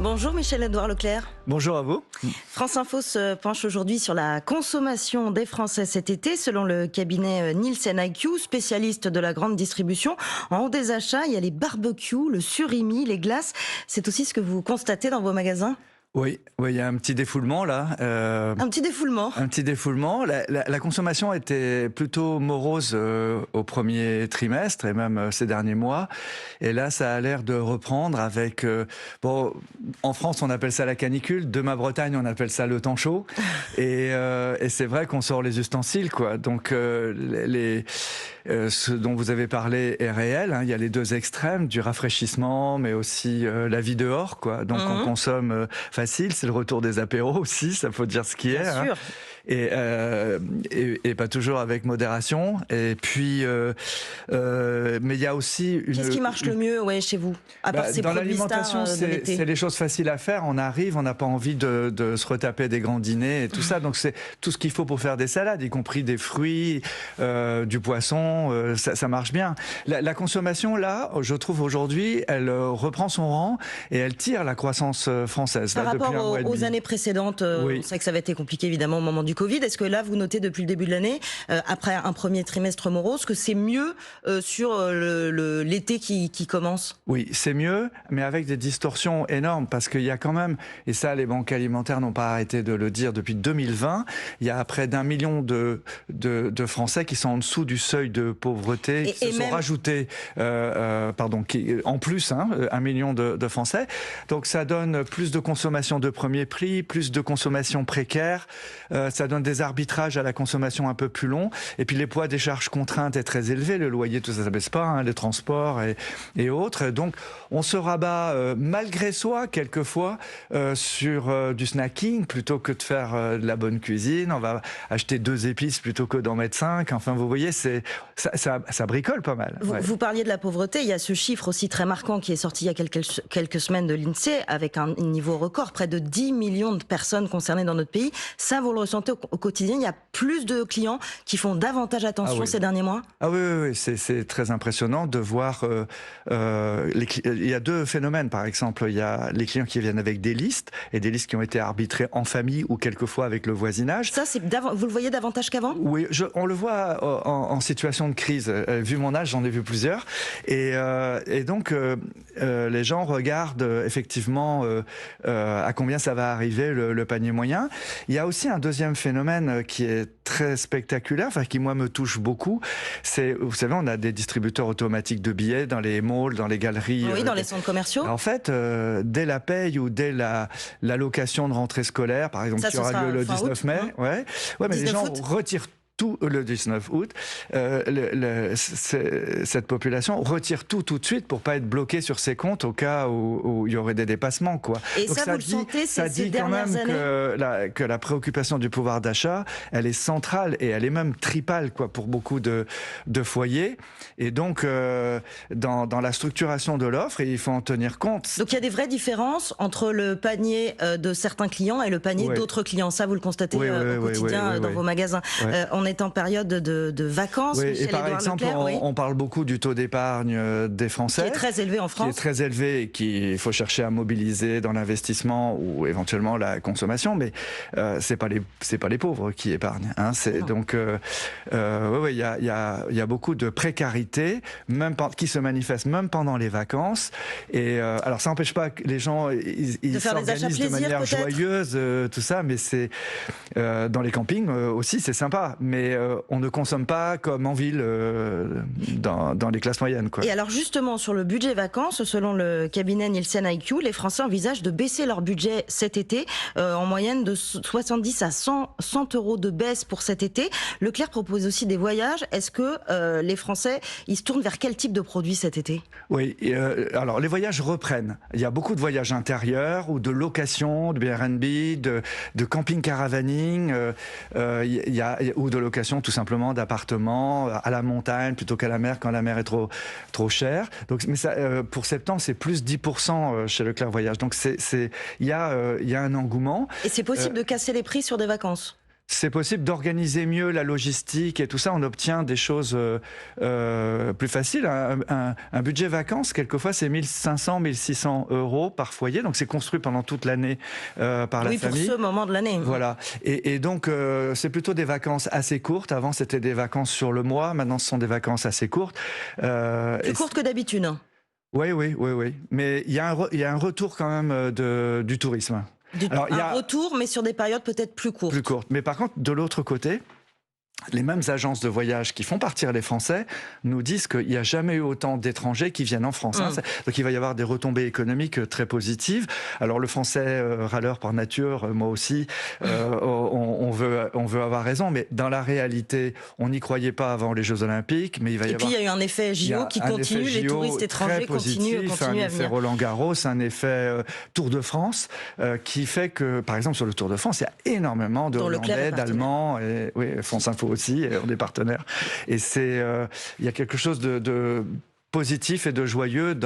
Bonjour Michel-Édouard Leclerc. Bonjour à vous. France Info se penche aujourd'hui sur la consommation des Français cet été. Selon le cabinet Nielsen IQ, spécialiste de la grande distribution, en haut des achats, il y a les barbecues, le surimi, les glaces. C'est aussi ce que vous constatez dans vos magasins ? Oui, il y a un petit défoulement là. Un petit défoulement. Un petit défoulement. La consommation était plutôt morose au premier trimestre et même ces derniers mois. Et là, ça a l'air de reprendre avec... en France, on appelle ça la canicule. De ma Bretagne, on appelle ça le temps chaud. Et c'est vrai qu'on sort les ustensiles, quoi. Donc, ce dont vous avez parlé est réel. Hein. Il y a les deux extrêmes, du rafraîchissement, mais aussi la vie dehors, quoi. Donc, on consomme... facile, c'est le retour des apéros aussi, ça faut dire ce qui est. Bien sûr. Et pas toujours avec modération. Et puis, mais il y a aussi Qu'est-ce qui marche le mieux, chez vous, à part ces dans produits l'alimentation, stars de l'été? c'est les choses faciles à faire. On arrive, on n'a pas envie de se retaper des grands dîners et tout ça. Donc c'est tout ce qu'il faut pour faire des salades, y compris des fruits, du poisson. Ça marche bien. La consommation, là, je trouve aujourd'hui, elle reprend son rang et elle tire la croissance française. Par rapport aux années précédentes, oui. on sait que ça avait été compliqué évidemment au moment du Covid. Est-ce que là, vous notez depuis le début de l'année, après un premier trimestre morose, que c'est mieux sur l'été qui commence ? Oui, c'est mieux, mais avec des distorsions énormes, parce qu'il y a quand même, et ça les banques alimentaires n'ont pas arrêté de le dire depuis 2020, il y a près d'1 million de Français qui sont en dessous du seuil de pauvreté, qui se sont rajoutés, en plus, 1 million de Français. Donc ça donne plus de consommation de premier prix, plus de consommation précaire, ça donne des arbitrages à la consommation un peu plus longs, et puis les poids des charges contraintes est très élevé, le loyer, tout ça, ça baisse pas, les transports et autres. Donc on se rabat malgré soi quelquefois sur du snacking plutôt que de faire de la bonne cuisine. On va acheter 2 épices plutôt que d'en mettre 5. Enfin, vous voyez, ça bricole pas mal. Vous parliez de la pauvreté. Il y a ce chiffre aussi très marquant qui est sorti il y a quelques semaines de l'INSEE avec un niveau record, près de 10 millions de personnes concernées dans notre pays. Ça, vous le ressentez au quotidien. Il y a plus de clients qui font davantage attention ces derniers mois. Ah oui, c'est très impressionnant de voir. Il y a 2 phénomènes, par exemple. Il y a les clients qui viennent avec des listes, et des listes qui ont été arbitrées en famille ou quelquefois avec le voisinage. Ça, vous le voyez davantage qu'avant ? Oui, on le voit en situation de crise. Vu mon âge, j'en ai vu plusieurs. Et donc, les gens regardent effectivement à combien ça va arriver le panier moyen. Il y a aussi un deuxième phénomène qui est très spectaculaire, qui moi me touche beaucoup. C'est, vous savez, on a des distributeurs automatiques de billets dans les malls, dans les galeries. Oui, dans les centres commerciaux. En fait, dès la paye ou dès l'allocation de rentrée scolaire, par exemple, ça, qui aura lieu le 19 mai, mais les gens retirent tout le 19 août, cette population retire tout de suite pour pas être bloquée sur ses comptes au cas où il y aurait des dépassements, quoi. Et donc ça, vous le sentez ces dernières années que la préoccupation du pouvoir d'achat, elle est centrale et elle est même tripale, quoi, pour beaucoup de foyers. Et donc, dans la structuration de l'offre, il faut en tenir compte. Donc il y a des vraies différences entre le panier de certains clients et le panier d'autres clients. Ça, vous le constatez au quotidien dans vos magasins. On est en période de vacances. Et par exemple, on parle beaucoup du taux d'épargne des Français. Qui est très élevé en France. Qui est très élevé et qu'il faut chercher à mobiliser dans l'investissement ou éventuellement la consommation. Mais c'est pas les pauvres qui épargnent. Donc, il y a beaucoup de précarité, qui se manifeste même pendant les vacances. Et alors, ça n'empêche pas que les gens ils s'organisent de manière joyeuse, tout ça. Mais c'est dans les campings aussi, c'est sympa. Mais on ne consomme pas comme en ville dans les classes moyennes, quoi. Et alors justement, sur le budget vacances, selon le cabinet Nielsen IQ, les Français envisagent de baisser leur budget cet été, en moyenne de 70 à 100 euros de baisse pour cet été. Leclerc propose aussi des voyages. Est-ce que les Français, ils se tournent vers quel type de produits cet été ? Oui, alors les voyages reprennent. Il y a beaucoup de voyages intérieurs ou de location, de Airbnb, de camping caravaning, ou de location tout simplement d'appartements à la montagne plutôt qu'à la mer quand la mer est trop chère. Donc, mais ça, pour septembre, c'est plus 10% chez Leclerc Voyage. Donc il y a un engouement. Et c'est possible de casser les prix sur des vacances ? C'est possible d'organiser mieux la logistique et tout ça. On obtient des choses plus faciles. Un budget vacances, quelquefois, c'est 1500, 1600 euros par foyer. Donc, c'est construit pendant toute l'année par la famille. Oui, pour ce moment de l'année. Voilà. Et donc, c'est plutôt des vacances assez courtes. Avant, c'était des vacances sur le mois. Maintenant, ce sont des vacances assez courtes. Plus courtes que d'habitude. Oui. Mais il y a un retour quand même du tourisme. Alors, il y a un retour, mais sur des périodes peut-être plus courtes. Plus courtes. Mais par contre, de l'autre côté, les mêmes agences de voyage qui font partir les Français nous disent qu'il n'y a jamais eu autant d'étrangers qui viennent en France. Donc il va y avoir des retombées économiques très positives. Alors le Français râleur par nature, moi aussi, on veut avoir raison, mais dans la réalité, on n'y croyait pas avant les Jeux Olympiques, mais il va y avoir... Et puis il y a eu un effet JO qui continue, les touristes étrangers continuent à venir. Un effet Roland-Garros, un effet Tour de France, qui fait que, par exemple, sur le Tour de France, il y a énormément de Hollandais, d'Allemands, et France Info aussi, et on est partenaires. Et il y a quelque chose de positif et de joyeux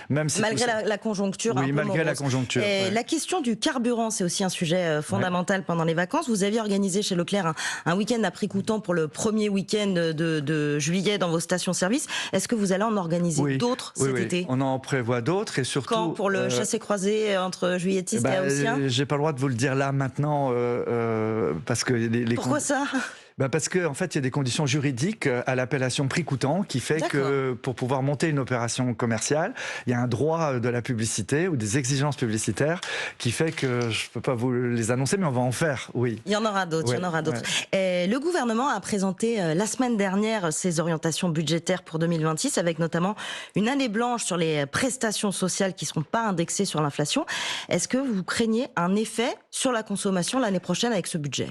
même si malgré la conjoncture. Oui, malgré la conjoncture. La question du carburant, c'est aussi un sujet fondamental pendant les vacances. Vous aviez organisé chez Leclerc un week-end à prix coûtant pour le premier week-end de juillet dans vos stations-service. Est-ce que vous allez en organiser d'autres cet été? On en prévoit d'autres, et surtout... Quand pour le chassé-croisé entre juilletistes et haussiens? J'ai pas le droit de vous le dire là maintenant parce que Pourquoi ça? Parce qu'en fait, il y a des conditions juridiques à l'appellation prix coûtant qui fait que pour pouvoir monter une opération commerciale, il y a un droit de la publicité ou des exigences publicitaires qui fait que je ne peux pas vous les annoncer, mais on va en faire, oui. Il y en aura d'autres, Le gouvernement a présenté la semaine dernière ses orientations budgétaires pour 2026, avec notamment une année blanche sur les prestations sociales qui ne seront pas indexées sur l'inflation. Est-ce que vous craignez un effet sur la consommation l'année prochaine avec ce budget ?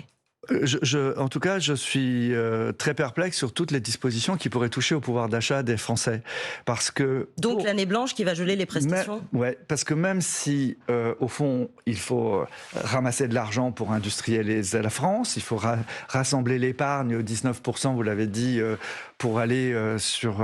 En tout cas, je suis très perplexe sur toutes les dispositions qui pourraient toucher au pouvoir d'achat des Français. Parce que... Donc l'année blanche qui va geler les prestations ? Oui, parce que même si, au fond, il faut ramasser de l'argent pour industrialiser la France, il faut rassembler l'épargne, 19%, vous l'avez dit, pour aller sur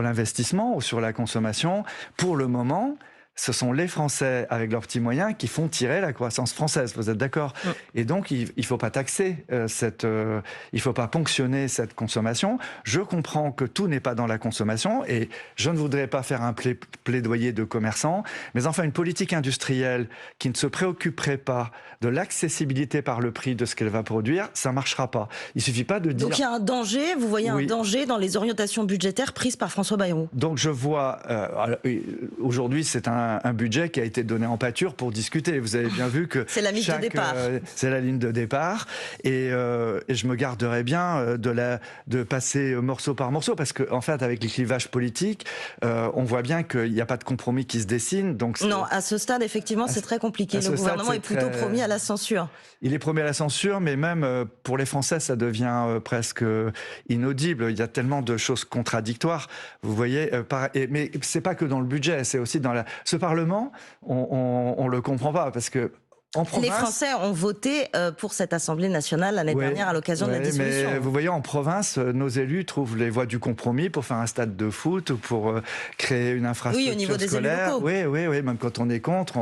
l'investissement ou sur la consommation, pour le moment... Ce sont les Français, avec leurs petits moyens, qui font tirer la croissance française. Vous êtes d'accord ? Et donc, il ne faut pas taxer il ne faut pas ponctionner cette consommation. Je comprends que tout n'est pas dans la consommation, et je ne voudrais pas faire un plaidoyer de commerçants, mais enfin, une politique industrielle qui ne se préoccuperait pas de l'accessibilité par le prix de ce qu'elle va produire, ça ne marchera pas. Il ne suffit pas de dire... Donc il y a un danger, vous voyez un danger dans les orientations budgétaires prises par François Bayrou. Donc je vois, aujourd'hui c'est un budget qui a été donné en pâture pour discuter. Vous avez bien vu que c'est la ligne de départ. C'est la ligne de départ, et je me garderais bien de passer morceau par morceau, parce que en fait, avec les clivages politiques, on voit bien qu'il n'y a pas de compromis qui se dessine. Donc non, à ce stade, effectivement, c'est très compliqué. Le gouvernement est plutôt promis à la censure. Il est promis à la censure, mais même pour les Français, ça devient presque inaudible. Il y a tellement de choses contradictoires. Vous voyez, mais c'est pas que dans le budget, c'est aussi dans ce Parlement, on le comprend pas, parce que en province, les Français ont voté pour cette Assemblée nationale l'année dernière à l'occasion de la dissolution. Mais vous voyez, en province, nos élus trouvent les voies du compromis pour faire un stade de foot ou pour créer une infrastructure au niveau scolaire. Des élus locaux. Oui, même quand on est contre,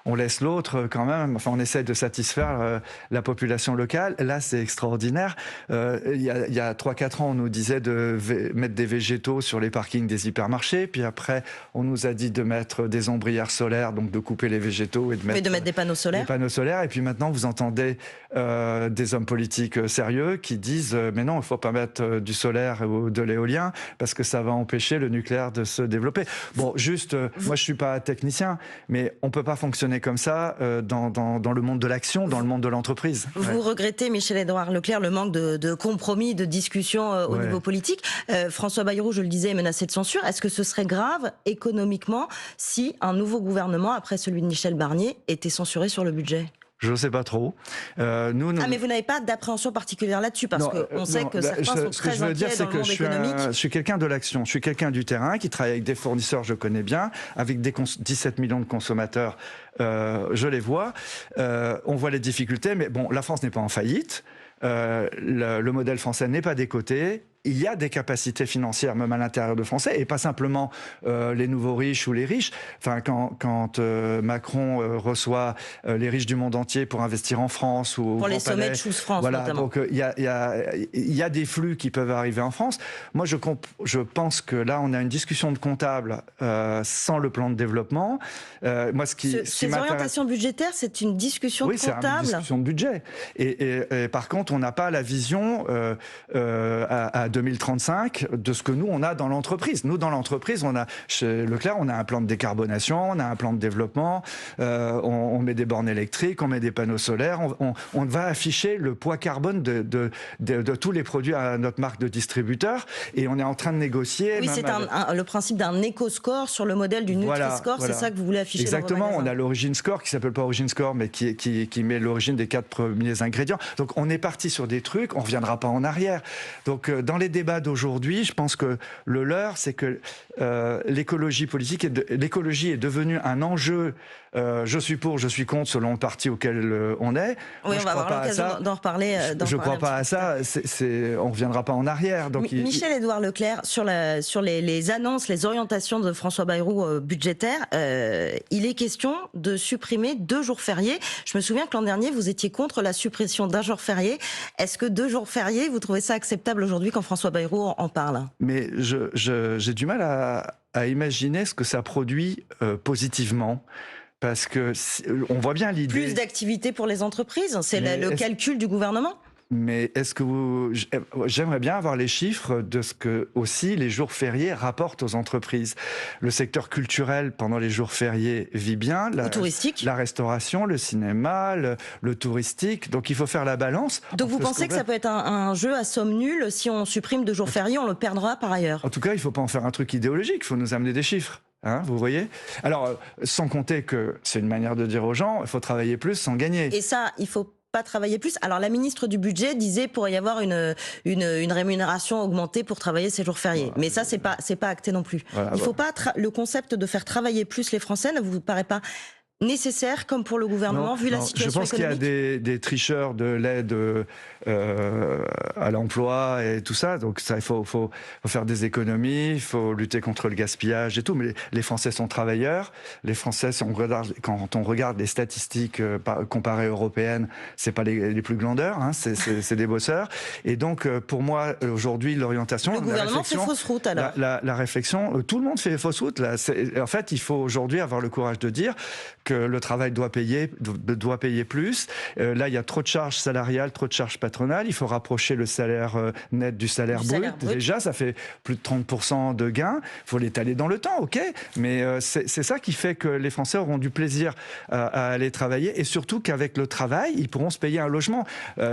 on laisse l'autre quand même, enfin on essaie de satisfaire la population locale. Là c'est extraordinaire. Il y a 3-4 ans on nous disait de mettre des végétaux sur les parkings des hypermarchés, puis après on nous a dit de mettre des ombrières solaires, donc de couper les végétaux et de mettre des panneaux solaires. Des panneaux solaires, et puis maintenant vous entendez des hommes politiques sérieux qui disent mais non, il ne faut pas mettre du solaire ou de l'éolien parce que ça va empêcher le nucléaire de se développer. Bon, juste, moi je ne suis pas technicien, mais on ne peut pas fonctionner comme ça dans le monde de l'action, dans le monde de l'entreprise. Vous regrettez, Michel-Édouard Leclerc, le manque de compromis, de discussion au niveau politique. François Bayrou, je le disais, est menacé de censure. Est-ce que ce serait grave économiquement si un nouveau gouvernement, après celui de Michel Barnier, était censuré sur le budget ? Je ne sais pas trop. mais vous n'avez pas d'appréhension particulière là-dessus, parce qu'on sait que certains sont très inquiets dans le monde économique. Je suis quelqu'un de l'action, je suis quelqu'un du terrain qui travaille avec des fournisseurs, je connais bien, avec 17 millions de consommateurs, je les vois. On voit les difficultés, mais bon, la France n'est pas en faillite. Le modèle français n'est pas décoté. il y a des capacités financières même à l'intérieur de Français et pas simplement les nouveaux riches ou les riches. Enfin, quand Macron reçoit les riches du monde entier pour investir en France ou pour les sommets de Choose France, voilà, notamment. donc il y a des flux qui peuvent arriver en France. Moi, je pense que là, on a une discussion de comptable sans le plan de développement. Moi, ces orientations budgétaires, c'est une discussion de comptable. Oui, c'est une discussion de budget. Et par contre, on n'a pas la vision à 2035 de ce que nous, on a dans l'entreprise. Nous, dans l'entreprise, chez Leclerc, on a un plan de décarbonation, on a un plan de développement, on met des bornes électriques, on met des panneaux solaires, on va afficher le poids carbone de tous les produits à notre marque de distributeur, et on est en train de négocier. Oui, c'est le principe d'un éco-score sur le modèle du Nutri-Score, voilà. C'est ça que vous voulez afficher. Exactement, on a l'Origin Score qui s'appelle pas Origin Score, mais qui met l'origine des 4 premiers ingrédients. Donc on est parti sur des trucs, on reviendra pas en arrière. Donc dans les débats d'aujourd'hui, je pense que le leurre, c'est que l'écologie politique, l'écologie est devenue un enjeu. Je suis pour, je suis contre, selon le parti auquel on est. Oui, on va avoir l'occasion d'en reparler. Je ne crois pas à ça. On ne reviendra pas en arrière. Donc Michel-Édouard Leclerc, sur les annonces, les orientations de François Bayrou budgétaires, il est question de supprimer 2 jours fériés. Je me souviens que l'an dernier, vous étiez contre la suppression d'un jour férié. Est-ce que 2 jours fériés, vous trouvez ça acceptable aujourd'hui quand François Bayrou en parle? Mais j'ai du mal à imaginer ce que ça produit positivement. Parce que on voit bien l'idée. Plus d'activité pour les entreprises, c'est le calcul du gouvernement. Mais est-ce que j'aimerais bien avoir les chiffres de ce que aussi les jours fériés rapportent aux entreprises. Le secteur culturel pendant les jours fériés vit bien. Touristique. La restauration, le cinéma, le touristique. Donc il faut faire la balance. Donc vous pensez que ça peut être un jeu à somme nulle si on supprime 2 jours fériés, on le perdra par ailleurs? En tout cas, il ne faut pas en faire un truc idéologique. Il faut nous amener des chiffres. Hein, vous voyez? Alors, sans compter que c'est une manière de dire aux gens, il faut travailler plus sans gagner. Et ça, il faut pas travailler plus. Alors, la ministre du Budget disait pourrait y avoir une rémunération augmentée pour travailler ces jours fériés. Voilà. Mais ça, c'est pas acté non plus. Voilà, il faut pas le concept de faire travailler plus les Français ne vous paraît pas nécessaire comme pour le gouvernement vu la situation économique? Je pense qu'il y a des tricheurs de l'aide à l'emploi et tout ça, donc ça, il faut faire des économies, il faut lutter contre le gaspillage et tout, mais les Français sont travailleurs, les Français, quand on regarde les statistiques comparées européennes, c'est pas les plus glandeurs, hein, c'est des bosseurs, et donc pour moi aujourd'hui l'orientation, le gouvernement fait fausse route alors. La réflexion, tout le monde fait fausse route là. En fait, il faut aujourd'hui avoir le courage de dire que le travail doit payer plus. Là, il y a trop de charges salariales, trop de charges patronales. Il faut rapprocher le salaire net du salaire brut. Déjà, ça fait plus de 30% de gains. Il faut l'étaler dans le temps, ok. Mais c'est ça qui fait que les Français auront du plaisir à aller travailler et surtout qu'avec le travail, ils pourront se payer un logement.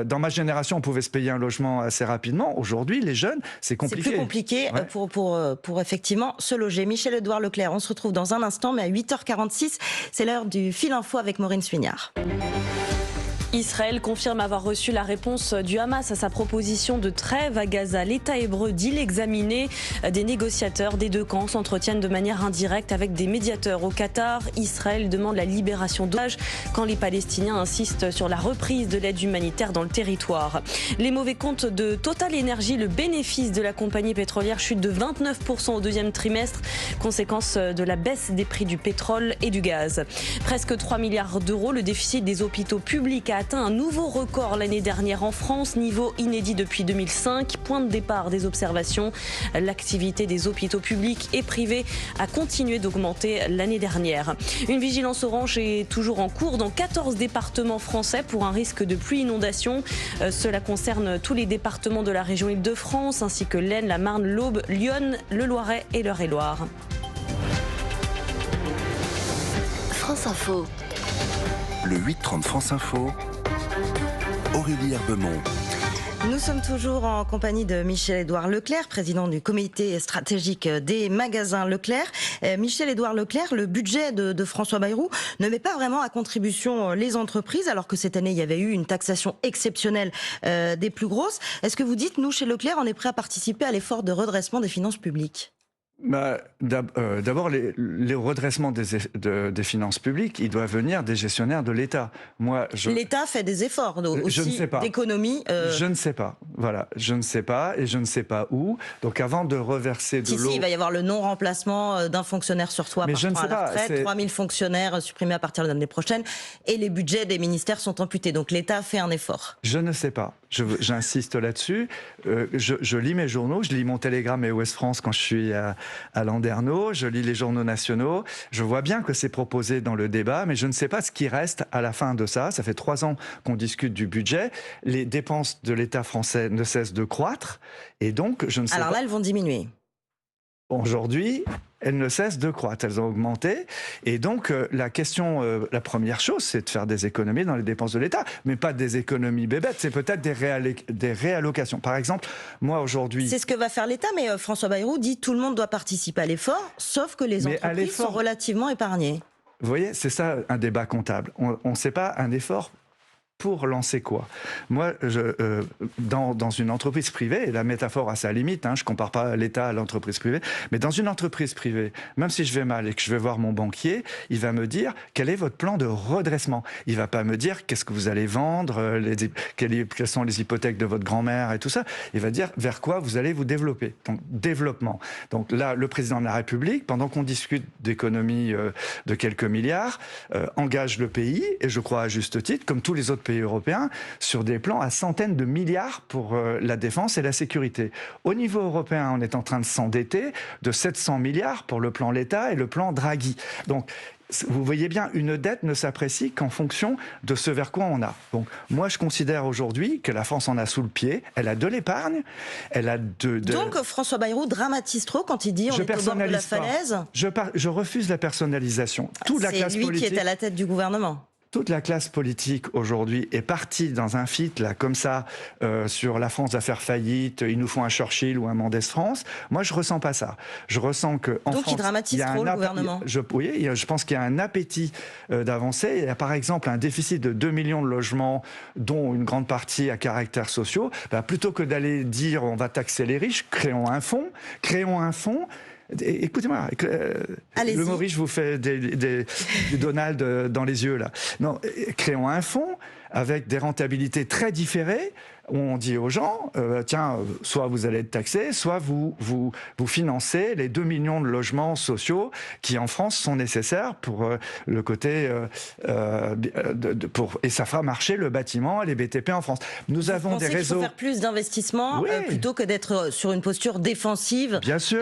Dans ma génération, on pouvait se payer un logement assez rapidement. Aujourd'hui, les jeunes, c'est compliqué. C'est plus compliqué pour effectivement se loger. Michel-Édouard Leclerc, on se retrouve dans un instant, mais à 8h46, c'est l'heure du Fil Info avec Maureen Suignard. Israël confirme avoir reçu la réponse du Hamas à sa proposition de trêve à Gaza. L'État hébreu dit l'examiner. Des négociateurs des 2 camps s'entretiennent de manière indirecte avec des médiateurs au Qatar. Israël demande la libération d'otages quand les Palestiniens insistent sur la reprise de l'aide humanitaire dans le territoire. Les mauvais comptes de Total Energy, le bénéfice de la compagnie pétrolière chute de 29% au 2e trimestre, conséquence de la baisse des prix du pétrole et du gaz. Presque 3 milliards d'euros, le déficit des hôpitaux publics a atteint un nouveau record l'année dernière en France, niveau inédit depuis 2005. Point de départ des observations, l'activité des hôpitaux publics et privés a continué d'augmenter l'année dernière. Une vigilance orange est toujours en cours dans 14 départements français pour un risque de pluie-inondation. Cela concerne tous les départements de la région Île-de-France ainsi que l'Aisne, la Marne, l'Aube, Lyon, le Loiret et l'Eure-et-Loir. France Info. Le 8-30 France Info, Aurélie Herbemont. Nous sommes toujours en compagnie de Michel-Édouard Leclerc, président du comité stratégique des magasins Leclerc. Michel-Édouard Leclerc, le budget de François Bayrou ne met pas vraiment à contribution les entreprises, alors que cette année, il y avait eu une taxation exceptionnelle des plus grosses. Est-ce que vous dites, nous, chez Leclerc, on est prêt à participer à l'effort de redressement des finances publiques ? D'abord, les redressements des finances publiques, il doit venir des gestionnaires de l'État. L'État fait des efforts aussi d'économie. Je ne sais pas. Voilà, je ne sais pas et je ne sais pas où. Donc, avant de reverser de l'eau... il va y avoir le non-remplacement d'un fonctionnaire sur 3 partant à la retraite, 3000 fonctionnaires supprimés à partir de l'année prochaine, et les budgets des ministères sont amputés. Donc, l'État fait un effort. Je ne sais pas. J'insiste là-dessus. Je lis mes journaux, je lis mon Télégramme et Ouest France quand je suis à Landerneau, je lis les journaux nationaux, je vois bien que c'est proposé dans le débat, mais je ne sais pas ce qui reste à la fin de ça. Ça fait 3 ans qu'on discute du budget. Les dépenses de l'État français ne cessent de croître, et donc je ne sais pas... Alors là, elles vont diminuer. Aujourd'hui, elles ne cessent de croître, elles ont augmenté. Et donc, la première chose, c'est de faire des économies dans les dépenses de l'État, mais pas des économies bébêtes, c'est peut-être des réallocations. Par exemple, moi aujourd'hui... C'est ce que va faire l'État, mais François Bayrou dit tout le monde doit participer à l'effort, sauf que les entreprises sont relativement épargnées. Vous voyez, c'est ça un débat comptable. On ne sait pas un effort... Pour lancer quoi? Moi, dans une entreprise privée, et la métaphore a sa limite, je ne compare pas l'État à l'entreprise privée, mais dans une entreprise privée, même si je vais mal et que je vais voir mon banquier, il va me dire quel est votre plan de redressement. Il ne va pas me dire qu'est-ce que vous allez vendre, quelles sont les hypothèques de votre grand-mère et tout ça. Il va dire vers quoi vous allez vous développer. Donc, développement. Donc là, le président de la République, pendant qu'on discute d'économies de quelques milliards, engage le pays, et je crois à juste titre, comme tous les autres pays européens, sur des plans à centaines de milliards pour la défense et la sécurité. Au niveau européen, on est en train de s'endetter de 700 milliards pour le plan Letta et le plan Draghi. Donc, vous voyez bien, une dette ne s'apprécie qu'en fonction de ce vers quoi on a. Donc, moi, je considère aujourd'hui que la France en a sous le pied. Elle a de l'épargne, elle a Donc, François Bayrou dramatise trop quand il dit on est au bord de la falaise. Je refuse la personnalisation. C'est lui qui est à la tête du gouvernement. Toute la classe politique aujourd'hui est partie dans un feat là comme ça sur la France va faire faillite, il nous faut un Churchill ou un Mendès France. Moi je ressens pas ça. Je ressens que en donc France, il dramatise trop le gouvernement. Oui, je pense qu'il y a un appétit d'avancer. Il y a par exemple un déficit de 2 millions de logements, dont une grande partie à caractère social. Plutôt que d'aller dire on va taxer les riches, créons un fonds. Écoutez-moi, le Maurice vous fait du Donald dans les yeux là. Non, créons un fonds avec des rentabilités très différées. On dit aux gens, tiens, soit vous allez être taxés, soit vous financez les 2 millions de logements sociaux qui en France sont nécessaires pour le côté et ça fera marcher le bâtiment et les BTP en France. Nous avons des réseaux. Il faut faire plus d'investissements plutôt que d'être sur une posture défensive, bien sûr,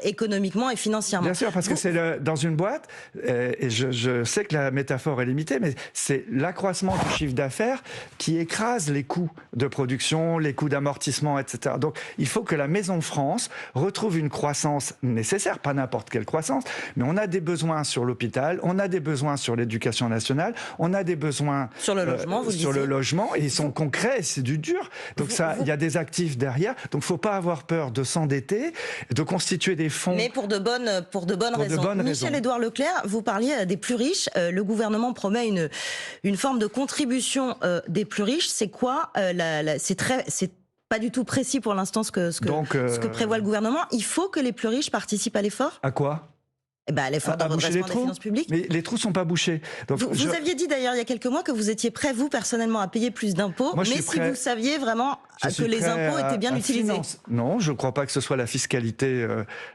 économiquement et financièrement. Bien sûr, parce que c'est dans une boîte, et je sais que la métaphore est limitée, mais c'est l'accroissement du chiffre d'affaires qui écrase les coûts de production, les coûts d'amortissement, etc. Donc, il faut que la Maison France retrouve une croissance nécessaire, pas n'importe quelle croissance, mais on a des besoins sur l'hôpital, on a des besoins sur l'éducation nationale, on a des besoins sur le logement, le logement, et ils sont concrets, c'est du dur. Donc il y a des actifs derrière. Donc, il ne faut pas avoir peur de s'endetter, de constituer des fonds. Mais pour de bonnes raisons. Michel-Édouard Leclerc, vous parliez des plus riches. Le gouvernement promet une forme de contribution des plus riches. C'est quoi c'est pas du tout précis pour l'instant ce que prévoit le gouvernement. Il faut que les plus riches participent à l'effort. À quoi? L'effort de redressement des finances publiques. Mais les trous sont pas bouchés. Donc, vous aviez dit d'ailleurs il y a quelques mois que vous étiez prêt, vous personnellement, à payer plus d'impôts, mais si vous saviez vraiment que les impôts étaient bien utilisés. Non, je ne crois pas que ce soit la fiscalité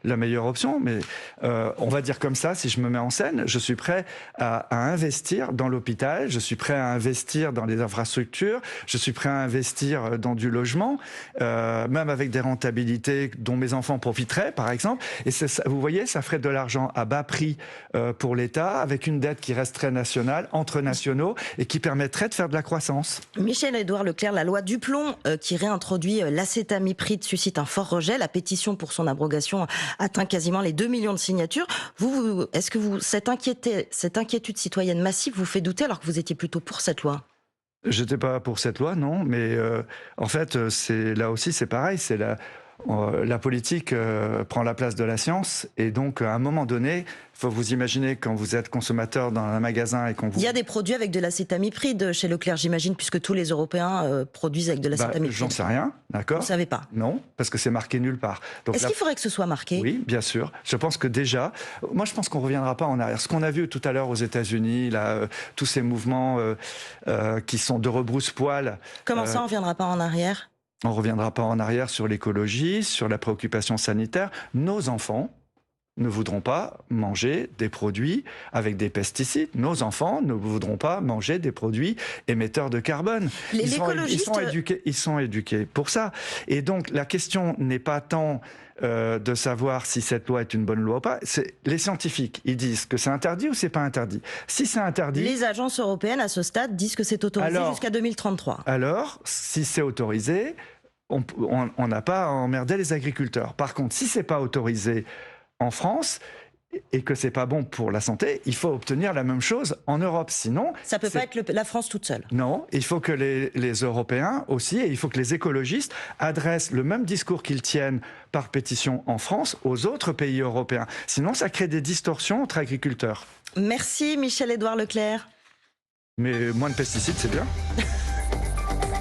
la meilleure option, mais on va dire comme ça, si je me mets en scène, je suis prêt à investir dans l'hôpital, je suis prêt à investir dans les infrastructures, je suis prêt à investir dans du logement, même avec des rentabilités dont mes enfants profiteraient, par exemple. Et vous voyez, ça ferait de l'argent à bas prix pour l'État, avec une dette qui reste très nationale, entre nationaux, et qui permettrait de faire de la croissance. Michel-Édouard Leclerc, la loi Duplon qui réintroduit l'acétamipride suscite un fort rejet. La pétition pour son abrogation atteint quasiment les 2 millions de signatures. Est-ce que cette inquiétude citoyenne massive vous fait douter alors que vous étiez plutôt pour cette loi ? J'étais pas pour cette loi, non, mais en fait, là aussi, c'est pareil, la politique prend la place de la science et donc à un moment donné, il faut vous imaginer quand vous êtes consommateur dans un magasin et qu'on vous... Il y a des produits avec de l'acétamipride chez Leclerc, j'imagine, puisque tous les Européens produisent avec de l'acétamipride. J'en sais rien, d'accord. Vous ne savez pas? Non, parce que c'est marqué nulle part. Est-ce qu'il faudrait que ce soit marqué? Oui, bien sûr. Je pense que déjà, moi je pense qu'on ne reviendra pas en arrière. Ce qu'on a vu tout à l'heure aux États-Unis, là, tous ces mouvements qui sont de rebrousse-poil. Comment ça, on ne reviendra pas en arrière? On ne reviendra pas en arrière sur l'écologie, sur la préoccupation sanitaire. Nos enfants ne voudront pas manger des produits avec des pesticides. Nos enfants ne voudront pas manger des produits émetteurs de carbone. Ils sont éduqués pour ça. Et donc la question n'est pas tant de savoir si cette loi est une bonne loi ou pas. Les scientifiques, ils disent que c'est interdit ou c'est pas interdit. Si c'est interdit... Les agences européennes, à ce stade, disent que c'est autorisé jusqu'à 2033. Alors, si c'est autorisé, on n'a pas à emmerder les agriculteurs. Par contre, si c'est pas autorisé en France et que c'est pas bon pour la santé, il faut obtenir la même chose en Europe. Sinon, ça peut pas être la France toute seule. Non, il faut que les Européens aussi, et il faut que les écologistes adressent le même discours qu'ils tiennent par pétition en France aux autres pays européens. Sinon, ça crée des distorsions entre agriculteurs. Merci Michel-Édouard Leclerc. Mais moins de pesticides, c'est bien.